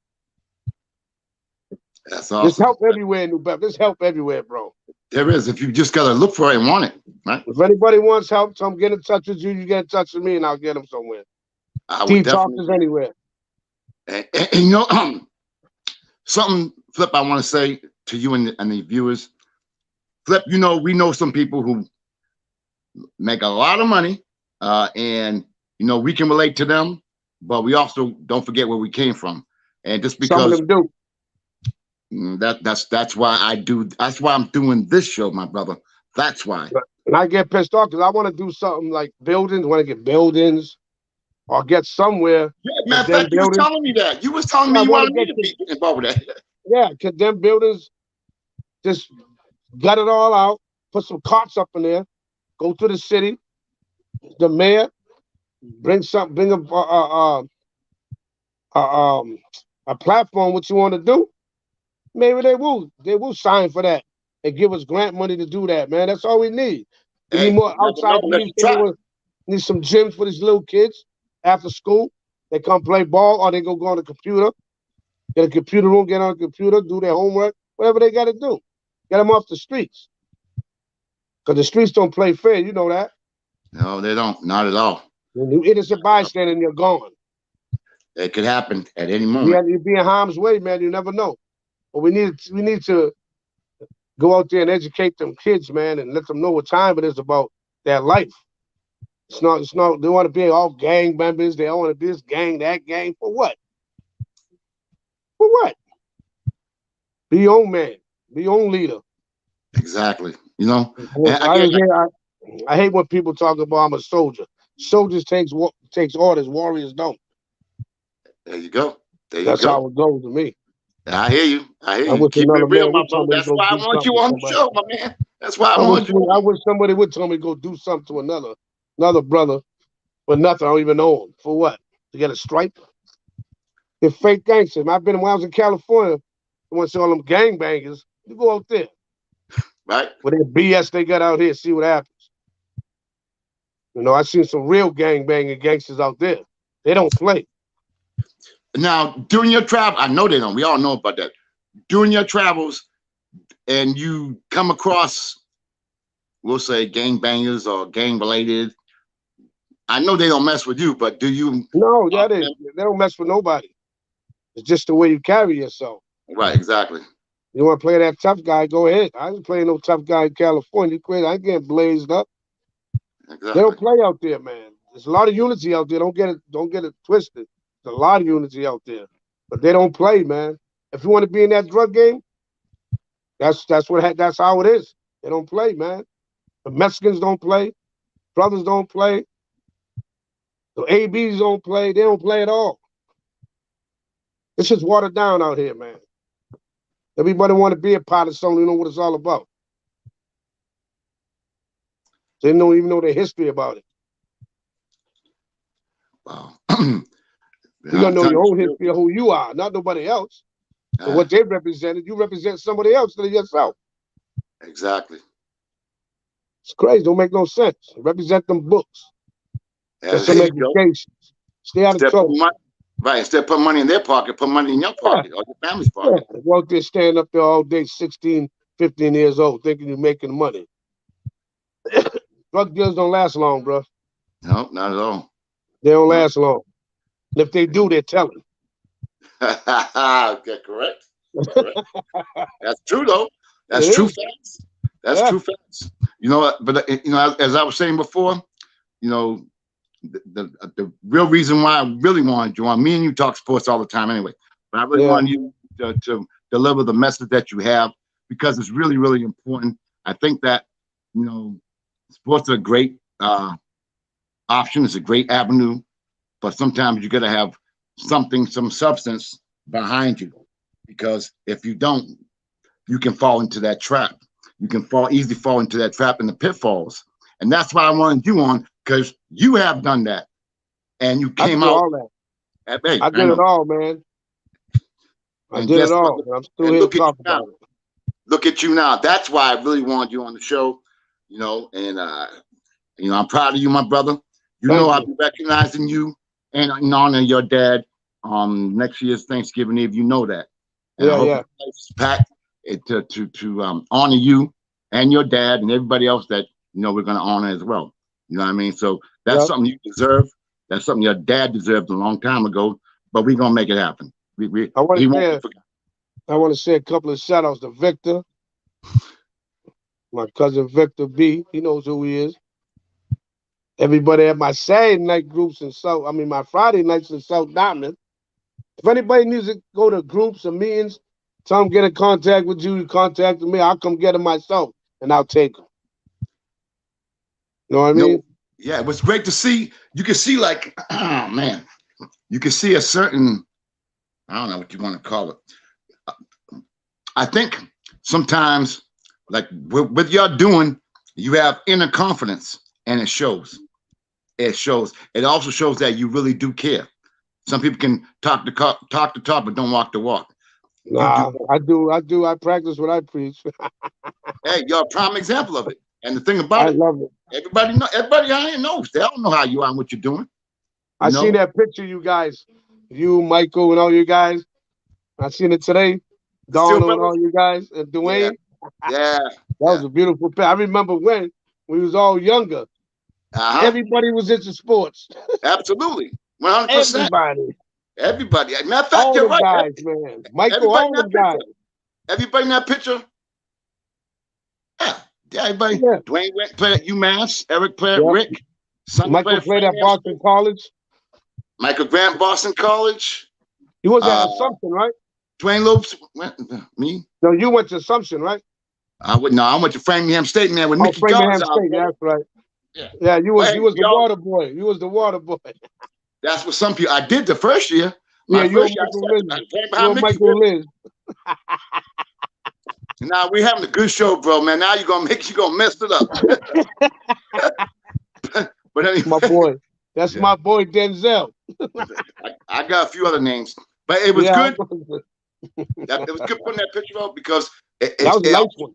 That's There's awesome. help everywhere in New Bedford. There's help everywhere, bro. There is. If you just gotta look for it and want it, right? If anybody wants help, come get in touch with you. You get in touch with me, and I'll get them somewhere. I would Detox definitely is do. anywhere. And something, Flip, I want to say to you and the viewers. Flip, we know some people who make a lot of money, and we can relate to them, but we also don't forget where we came from. And just Some of because them do. that's why I do. That's why I'm doing this show, my brother. That's why. And I get pissed off because I want to do something like buildings, want to get buildings or get somewhere. Yeah, Cause matter of them fact, you was buildings, telling me that. You was telling me I you want to wanted me get to be involved with that. yeah, cause them buildings just gut it all out, put some cots up in there, go to the city, the mayor, bring a a a platform, what you want to do, maybe they will sign for that and give us grant money to do that, man. That's all we need. We need Hey, more you never know outside. We unless need you try. need some gyms for these little kids after school. They come play ball or they go on the computer, get a computer room, get on a computer, do their homework, whatever they got to do. Get them off the streets. Because the streets don't play fair. You know that. No, they don't. Not at all. When you innocent bystander and you're gone. It could happen at any moment. You be in harm's way, man. You never know. But we need to go out there and educate them kids, man, and let them know what time it is about their life. It's not they want to be all gang members, they want to be this gang, that gang. For what? For what? Be your own man, be your own leader. Exactly. You know, and I, again, I hate when people talk about I'm a soldier. Soldiers takes orders, warriors don't. there you go. There you That's go. how it goes to me. I hear you. I hear I you. wish Keep another it real, man my would tell brother. me to That's go why I do want you something to on the somebody. show, my man. That's why I want you I on. wish somebody would tell me to go do something to another brother, but nothing. I don't even know him. For what? To get a stripe? They're fake gangsters. I've been when I was in California. I want to see all them gangbangers. You go out there Right? with that BS they got out here. See what happens. I seen some real gangbanging gangsters out there. They don't play. Now, during your travel, I know they don't. We all know about that. During your travels, and you come across, we'll say, gangbangers or gang related. I know they don't mess with you, but do you? No, yeah, they don't mess with nobody. It's just the way you carry yourself. Right, exactly. You want to play that tough guy? Go ahead. I ain't playing no tough guy in California. You crazy? I ain't getting blazed up. They Exactly. don't play out there, man. There's a lot of unity out there. Don't get it twisted. There's a lot of unity out there, but they don't play, man. If you want to be in that drug game, that's how it is. They don't play, man. The Mexicans don't play. Brothers don't play. The ABs don't play. They don't play at all. It's just watered down out here, man. Everybody want to be a part of something. You know what it's all about. They don't even know the history about it. Wow. You gotta I'm know telling your own you, history of who you are, not nobody else. And what they represented, you represent somebody else than yourself. exactly. It's crazy. Don't make no sense. Represent them books. Yeah, Get some there you go. education. Stay out of Instead of trouble. putting money, right? Instead of putting money in their pocket, put money in your Yeah, pocket or your family's yeah. pocket. Go out there, stand up there all day, 16, 15 years old, thinking you're making money. Drug deals don't last long, bro. No, not at all. They don't No. last long. And if they do, they're telling. Okay, correct. Correct. That's true though. That's It true is. facts. That's Yeah. true facts. But as I was saying before, you know, the real reason why I really wanted you on, me and you talk sports all the time anyway, but I really Yeah. wanted you to deliver the message that you have because it's really, really important. I think that, sports are a great option. It's a great avenue, but sometimes you got to have some substance behind you because if you don't, you can fall into that trap. You can easily fall into that trap in the pitfalls. And that's why I wanted you on because you have done that and you I came do out. all that. Hey, I I did it know. all, man. I And did it guess what? all. And I'm still And here to look at you talk now. about it. Look at you now. That's why I really wanted you on the show. And I'm proud of you, my brother. Thank I'll you. be recognizing you and in honor your dad next year's Thanksgiving Eve. You know that. And I Yeah, hope yeah. the place is packed to honor you and your dad and everybody else that we're going to honor as well. You know what I mean? So that's Yeah. something you deserve. That's something your dad deserved a long time ago. But we're gonna make it happen. I want He to won't be say forgotten. I want to say a couple of shout outs to Victor, my cousin Victor B. He knows who he is. Everybody at my Saturday night groups in my Friday nights in South Diamond. If anybody needs to go to groups or meetings, tell them get in contact with you. You contact me. I'll come get them myself and I'll take them. You know what I mean? Yeah, it was great to see. You can see oh man, you can see a certain, I don't know what you want to call it. I think sometimes, like with your doing, you have inner confidence, and it shows. It shows. It also shows that you really do care. Some people can talk the talk, but don't walk the walk. Nah, I do. I practice what I preach. Hey, you're a prime example of it. And the thing I about it, love it. everybody out here knows. They all know how you are and what you're doing. I seen that picture, you guys, you, Michael, and all you guys. I seen it today. Donald and all you guys, and Dwayne. Yeah. That was a beautiful picture. I remember when we was all younger. Everybody was into sports. Absolutely. 100%. Everybody. Matter of fact, all you're right. Guys, man. Michael, all them guys. Everybody in that picture. Yeah. Everybody. Yeah. Dwayne played at UMass. Eric played at Rick. Michael played at Boston College. Michael Grant, Boston College. You was at Assumption, right? Dwayne Lopes me. No, you went to Assumption, right? I went to Framingham State, man, with Mickey Framingham State, that's right. Yeah, you was the water boy. You was the water boy. That's what some people. I did the first year. My first year, you're Michael Liz. Now we're having a good show, bro, man. Now you're gonna mess it up. But anyway, my boy. That's my boy Denzel. I got a few other names, but it was good. It was good putting that picture up because that was a nice one.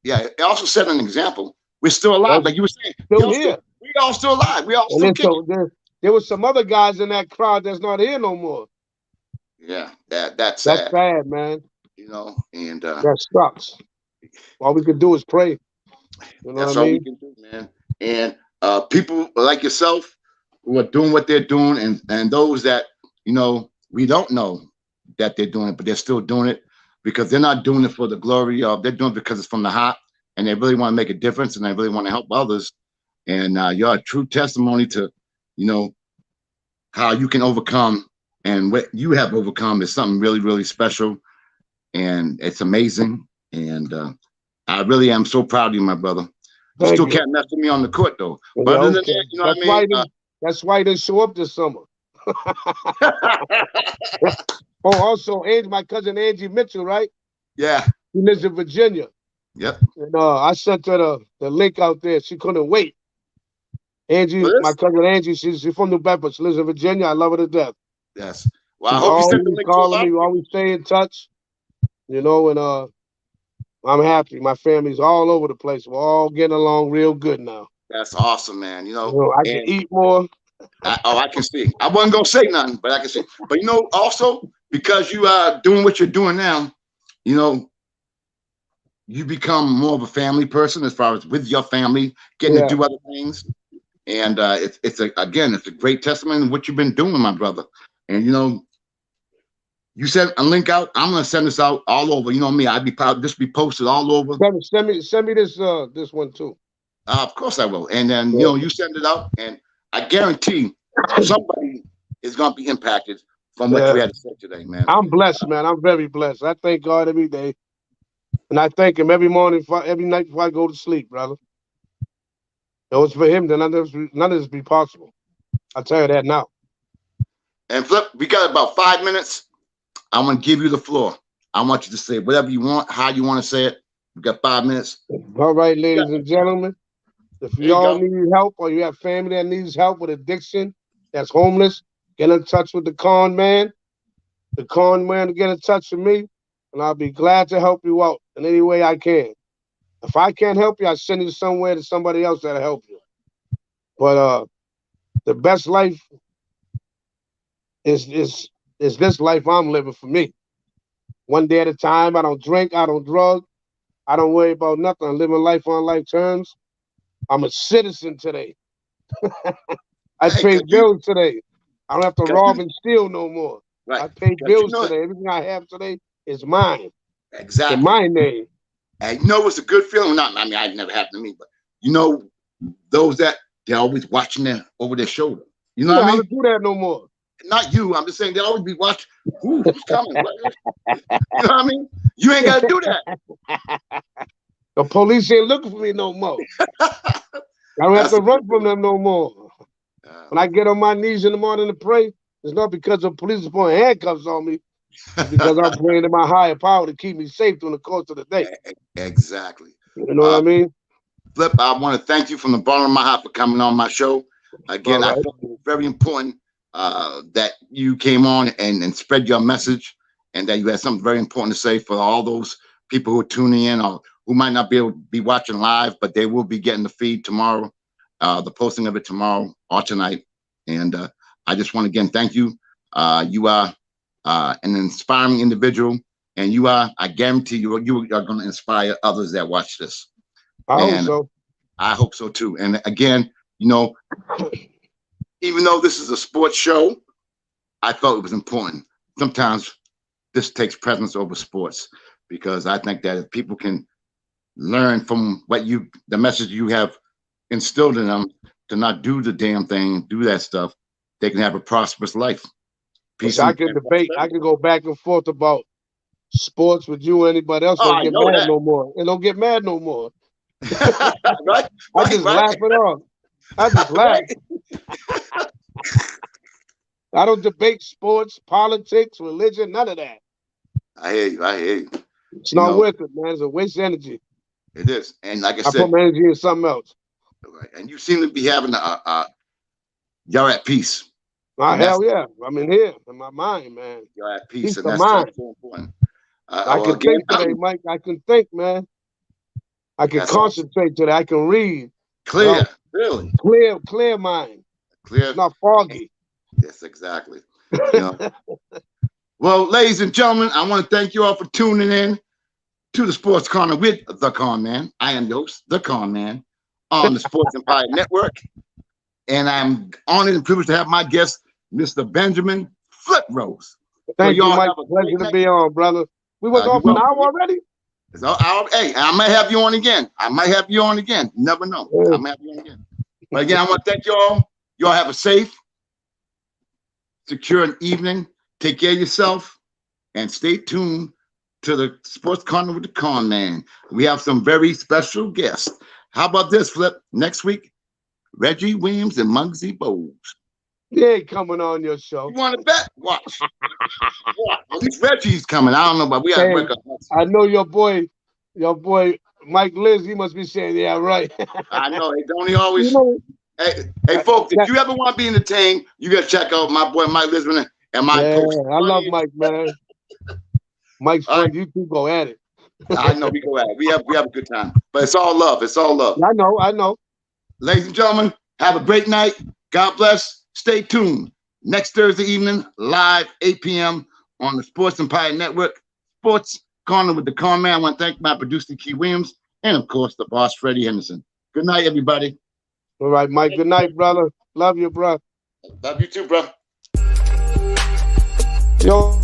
Yeah, it also set an example. We're still alive, like you were saying. Still here. We all still alive. We all still kicking. There was some other guys in that crowd that's not here no more. Yeah, that's sad. That's sad, man. You know, and that sucks. All we can do is pray. You know that's all we can do, man. And people like yourself who are doing what they're doing, and those that we don't know that they're doing it, but they're still doing it because they're not doing it for the glory of. They're doing it because it's from the heart, and they really want to make a difference, and they really want to help others. And you're a true testimony to, how you can overcome, and what you have overcome is something really, really special, and it's amazing. And I really am so proud of you, my brother. You still can't mess with me on the court, though. But other than that, what I mean? That's why he didn't show up this summer. Also, my cousin Angie Mitchell, right? Yeah. She lives in Virginia. Yep. And I sent her the link out there. She couldn't wait. Angie, my cousin Angie, she's from New Bedford. She lives in Virginia. I love her to death. Yes. Well, I hope you sent the link calling me. We always stay in touch. And I'm happy. My family's all over the place. We're all getting along real good now. That's awesome, man. I can eat more. I can see. I wasn't gonna say nothing, but I can see. But also because you are doing what you're doing now, you become more of a family person as far as with your family, getting to do other things. And it's a great testimony of what you've been doing, my brother. And you sent a link out. I'm gonna send this out all over. You know me. I'd be proud. This be posted all over. Send me this one too. Of course I will. And then you send it out, and I guarantee somebody is gonna be impacted from what you had to say today, man. I'm blessed, man. I'm very blessed. I thank God every day, and I thank Him every morning, every night before I go to sleep, brother. It was for Him, then none of this be possible. I'll tell you that now. And Flip, we got about 5 minutes. I'm gonna give you the floor. I want you to say whatever you want, how you want to say it. We got 5 minutes. All right, ladies and gentlemen. If y'all need help or you have family that needs help with addiction, that's homeless, get in touch with the Conn Man. The Conn Man to get in touch with me, and I'll be glad to help you out in any way I can. If I can't help you, I'll send you somewhere to somebody else that'll help you. But the best life is this life I'm living for me. One day at a time. I don't drink, I don't drug, I don't worry about nothing. I'm living life on life terms. I'm a citizen today. I pay bills today. I don't have to rob and steal no more. Right. I pay bills today. Everything I have today is mine. Exactly. In my name. And it's a good feeling. It never happened to me, but those that they're always watching over their shoulder. You know what I mean? I don't do that no more. Not you. I'm just saying they'll always be watching. Who's coming? You know what I mean? You ain't got to do that. The police ain't looking for me no more. I don't have to run from them no more. When I get on my knees in the morning to pray, it's not because the police are putting handcuffs on me. It's because I'm praying to my higher power to keep me safe during the course of the day. Exactly. You know what I mean? Flip, I want to thank you from the bottom of my heart for coming on my show. Again, I feel it's very important that you came on and spread your message, and that you had something very important to say for all those people who are tuning in or who might not be able to be watching live, but they will be getting the feed tomorrow, the posting of it tomorrow or tonight. And I just want to again thank you. You are an inspiring individual, and you are, I guarantee you are going to inspire others that watch this. I hope so. I hope so too. And again, you know, even though this is a sports show, I felt it was important. Sometimes this takes precedence over sports, because I think that if people can learn from the message you have instilled in them to not do the damn thing, do that stuff, they can have a prosperous life. Peace. I can debate. I can go back and forth about sports with you or anybody else. Don't get mad no more. And don't get mad no more. Right? I just laugh it off. I just laugh. I don't debate sports, politics, religion, none of that. I hear you. It's not worth it, man. It's a waste of energy. It is. And like I said, put my energy in something else. Right. And you seem to be having you're at peace. Hell yeah. I'm in here, in my mind, man. You're at peace, and that's so important. I can think today, Mike. I can think, man. I can concentrate today. I can read. Clear, really. Clear mind. Clear. It's not foggy. Yes, exactly. Well, ladies and gentlemen, I want to thank you all for tuning in to the Sports Corner with the Conn Man. I am your host, the Conn Man, on the Sports Empire Network. And I'm honored and privileged to have my guest, Mr. Benjamin Flip Rose. Thank you, Mike. Pleasure to be on, brother. We was off an hour already? Hey, I might have you on again. You never know. I might have you on again. But again, I want to thank you all. You all have a safe, secure evening. Take care of yourself and stay tuned to the Sports Corner with the Conn Man. We have some very special guests. How about this, Flip? Next week, Reggie Williams and Muggsy Bogues. He ain't coming on your show. You want to bet? Watch. At least Reggie's coming. I don't know, but we got to break up. I know your boy Mike Liz. He must be saying, yeah, right. I know. Don't he always? Hey, folks, if you ever want to be entertained, you got to check out my boy Mike Lisbon and my coach. I love Mike, man. Mike's friend. You two go at it. I know we go at it. We have a good time, but it's all love. It's all love. I know. Ladies and gentlemen, have a great night. God bless. Stay tuned. Next Thursday evening, live 8 p.m. on the Sports Empire Network. Sports Corner with the Conn Man. I want to thank my producer, Key Williams, and of course, the boss, Freddie Henderson. Good night, everybody. All right, Mike. Good night, brother. Love you, bro. Love you too, bro. Yo.